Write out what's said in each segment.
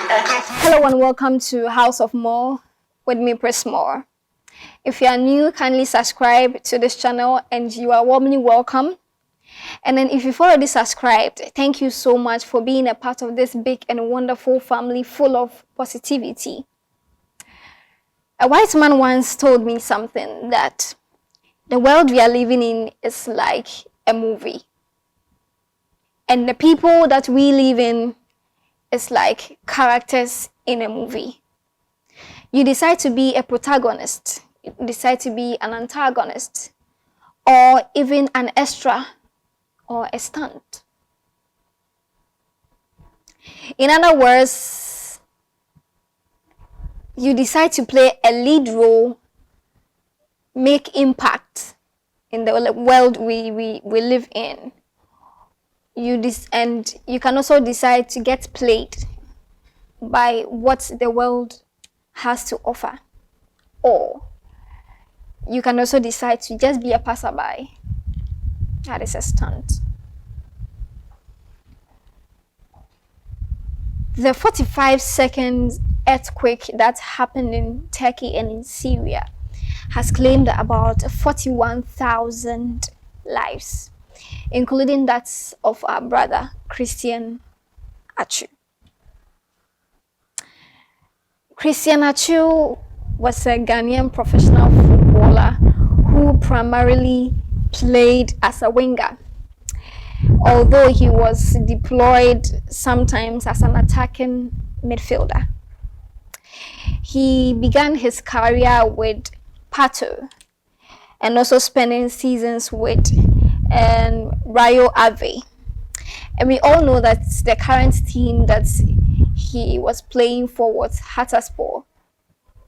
Hello and welcome to House of More with me, Press More. If you are new, kindly subscribe to this channel and you are warmly welcome. And then if you've already subscribed, thank you so much for being a part of this big and wonderful family full of positivity. A wise man once told me something that the world we are living in is like a movie. And the people that we live in is like characters in a movie. You decide to be a protagonist, you decide to be an antagonist, or even an extra or a stunt. In other words, you decide to play a lead role, make impact in the world we live in. And you can also decide to get played by what the world has to offer. Or you can also decide to just be a passerby. That is a stunt. The 45-second earthquake that happened in Turkey and in Syria has claimed about 41,000 lives, including that of our brother Christian Atsu. Christian Atsu was a Ghanaian professional footballer who primarily played as a winger, although he was deployed sometimes as an attacking midfielder. He began his career with Pato and also spending seasons with Rayo Ave. And we all know that the current team that he was playing for was Hatterspor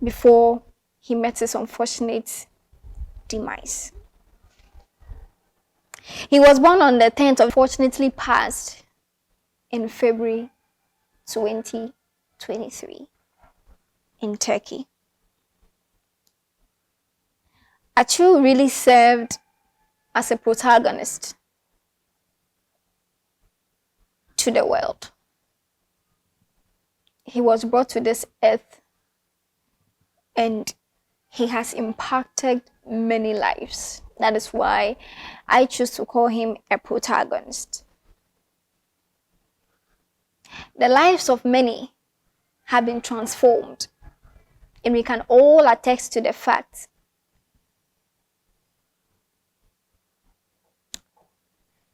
before he met his unfortunate demise. He was born on the 10th, unfortunately passed in February 2023 in Turkey. Atsu really served as a protagonist to the world. He was brought to this earth and he has impacted many lives. That is why I choose to call him a protagonist. The lives of many have been transformed, and we can all attest to the fact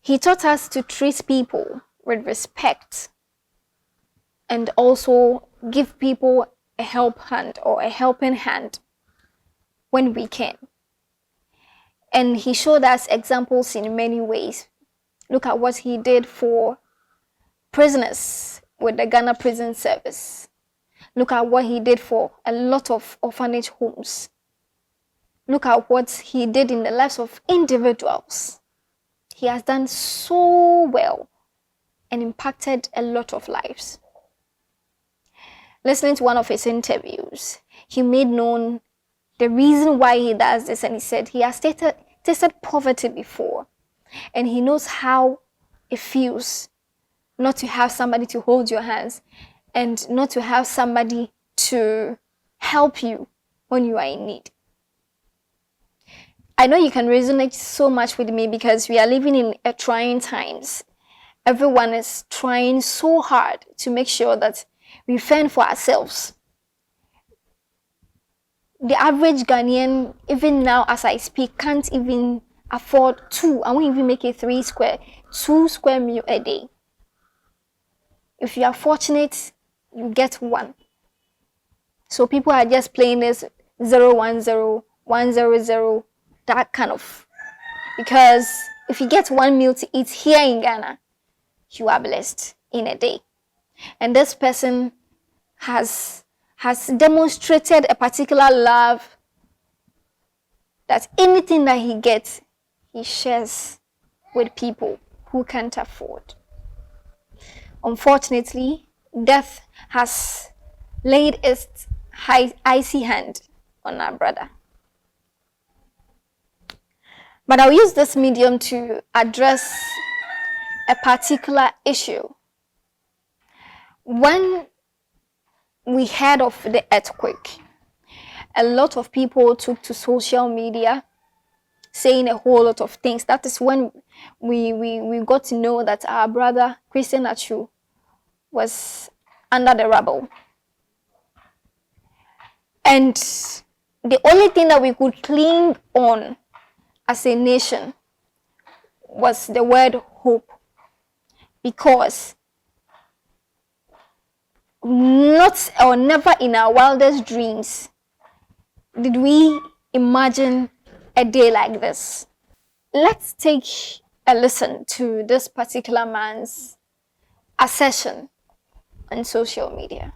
he taught us to treat people with respect and also give people a help hand or a helping hand when we can. And he showed us examples in many ways. Look at what he did for prisoners with the Ghana Prison Service. Look at what he did for a lot of orphanage homes. Look at what he did in the lives of individuals. He has done so well and impacted a lot of lives. Listening to one of his interviews, he made known the reason why he does this, and he said he has tasted poverty before, and he knows how it feels not to have somebody to hold your hands and not to have somebody to help you when you are in need. I know you can resonate so much with me because we are living in trying times. Everyone is trying so hard to make sure that we fend for ourselves. The average Ghanaian, even now as I speak, can't even afford I won't even make it 2 square meal a day. If you are fortunate, you get one. So people are just playing this 010, 100, that kind of. Because if you get one meal to eat here in Ghana, you are blessed in a day. And this person has demonstrated a particular love that anything that he gets, he shares with people who can't afford. Unfortunately, death has laid its icy hand on our brother. But I'll use this medium to address a particular issue. When we heard of the earthquake, a lot of people took to social media saying a whole lot of things. That is when we got to know that our brother Christian Atsu was under the rubble. And the only thing that we could cling on as a nation was the word hope. Because not or never in our wildest dreams did we imagine a day like this. Let's take a listen to this particular man's assertion on social media.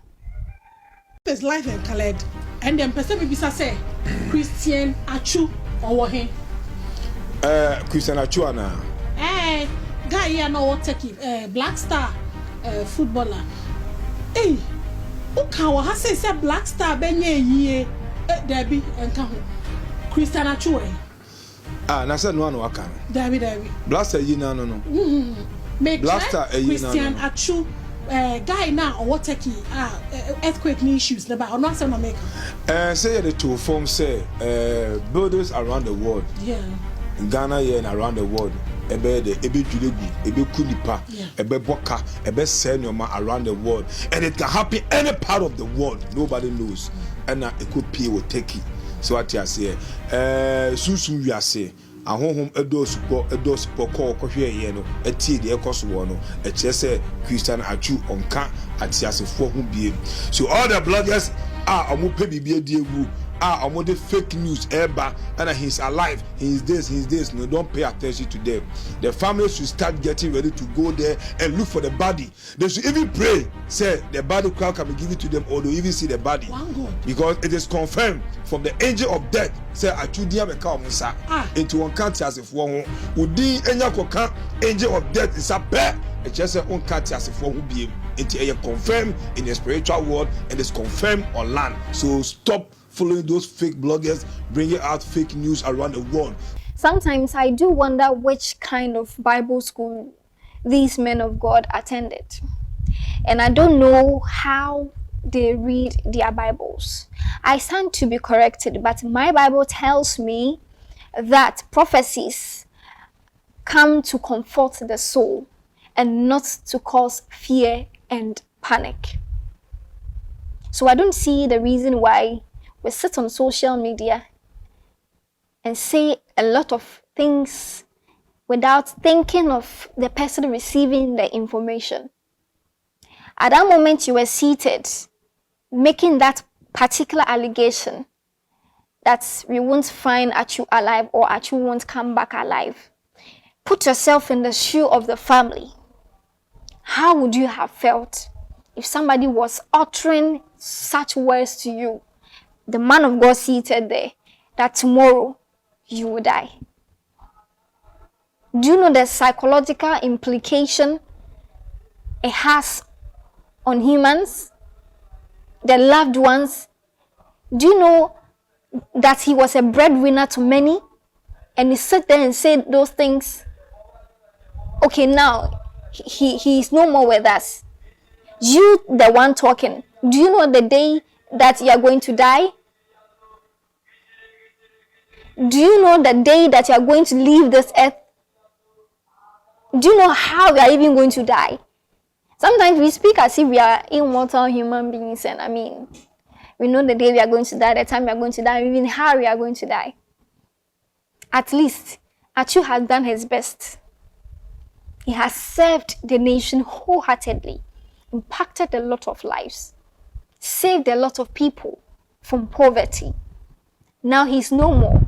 His life and colored, and then person bisa say Christian Atsu or he. Christian Atsu ana. Guy here no what take Black Star footballer. Hey, ukawa ha say Black Star benye yie Debbie enka ho. Christian Atsu Na say no aka. Debbie. Black Star yi na no. Make Black Star Christian Atsu guy now or what take earthquake issues never or not say no make. Say the two form say builders around the world. Yeah. In Ghana here and around the world. Ebe julegu, ebe kunipa, ebe boka, ebe senyoma around the world, and it can happen any part of the world. Nobody knows, and it could pay or take it. So what you say? Susu we say. Ahom edos poko kohwe ye no eti de ekoso wo no e chese Christian Atsu onka atiasefo ho bie. So all the bloggers are omo pe bibie di egu omo the fake news eba and he's alive, he's this. No, don't pay attention to them. The family should start getting ready to go there and look for the body. They should even pray, say the body crowd can be given to them, or they even see the body, because it is confirmed from the angel of death. Say Atudia beka omusa into one country as if one udi enya koka angel of death is a bear. It just say on country as if one who be into a confirmed in the spiritual world and it's confirmed on land. So stop following those fake bloggers bringing out fake news around the world. Sometimes I do wonder which kind of Bible school these men of God attended. And I don't know how they read their Bibles. I stand to be corrected, but my Bible tells me that prophecies come to comfort the soul and not to cause fear and panic. So I don't see the reason why we sit on social media and say a lot of things without thinking of the person receiving the information. At that moment you were seated, making that particular allegation that we won't find Atsu alive or Atsu won't come back alive. Put yourself in the shoe of the family. How would you have felt if somebody was uttering such words to you, the man of God seated there, that tomorrow you will die? Do you know the psychological implication it has on humans, the loved ones? Do you know that he was a breadwinner to many, and he sat there and said those things? Okay, now he is no more with us. You, the one talking, do you know the day that you are going to die? Do you know the day that you are going to leave this earth? Do you know how we are even going to die? Sometimes we speak as if we are immortal human beings, and we know the day we are going to die, the time we are going to die, even how we are going to die. At least Atsu has done his best. He has served the nation wholeheartedly, impacted a lot of lives, saved a lot of people from poverty. Now he's no more.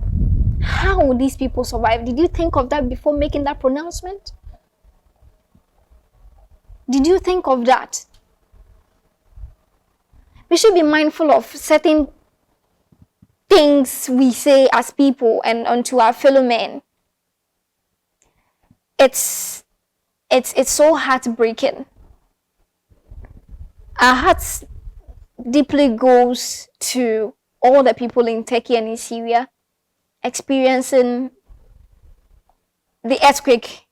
How will these people survive? Did you think of that before making that pronouncement? Did you think of that? We should be mindful of certain things we say as people and unto our fellow men. It's so heartbreaking. Our hearts deeply goes to all the people in Turkey and in Syria experiencing the earthquake.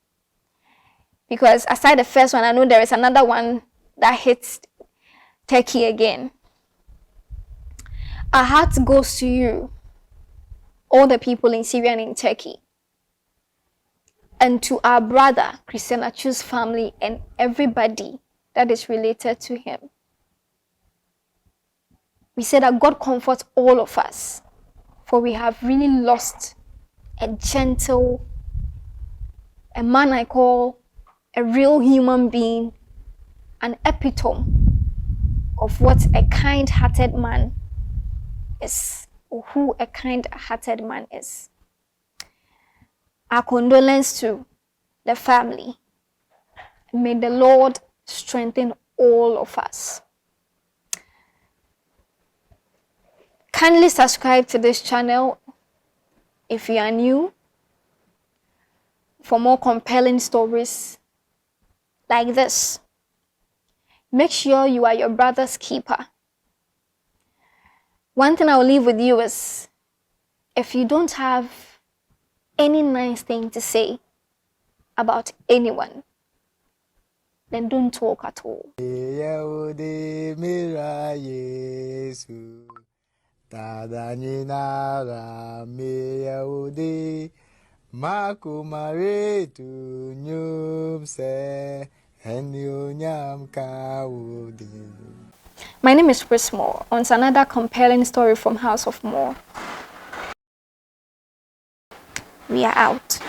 Because aside the first one, I know there is another one that hits Turkey again. Our heart goes to you, all the people in Syria and in Turkey, and to our brother, Christian Atsu's family, and everybody that is related to him. We say that God comforts all of us, for we have really lost a gentle, a man I call a real human being, an epitome of what a kind-hearted man is, or who a kind-hearted man is. Our condolence to the family. May the Lord strengthen all of us. Kindly subscribe to this channel if you are new for more compelling stories like this. Make sure you are your brother's keeper. One thing I'll leave with you is, if you don't have any nice thing to say about anyone, then don't talk at all. My name is Chris Moore. On to another compelling story from House of Moore. We are out.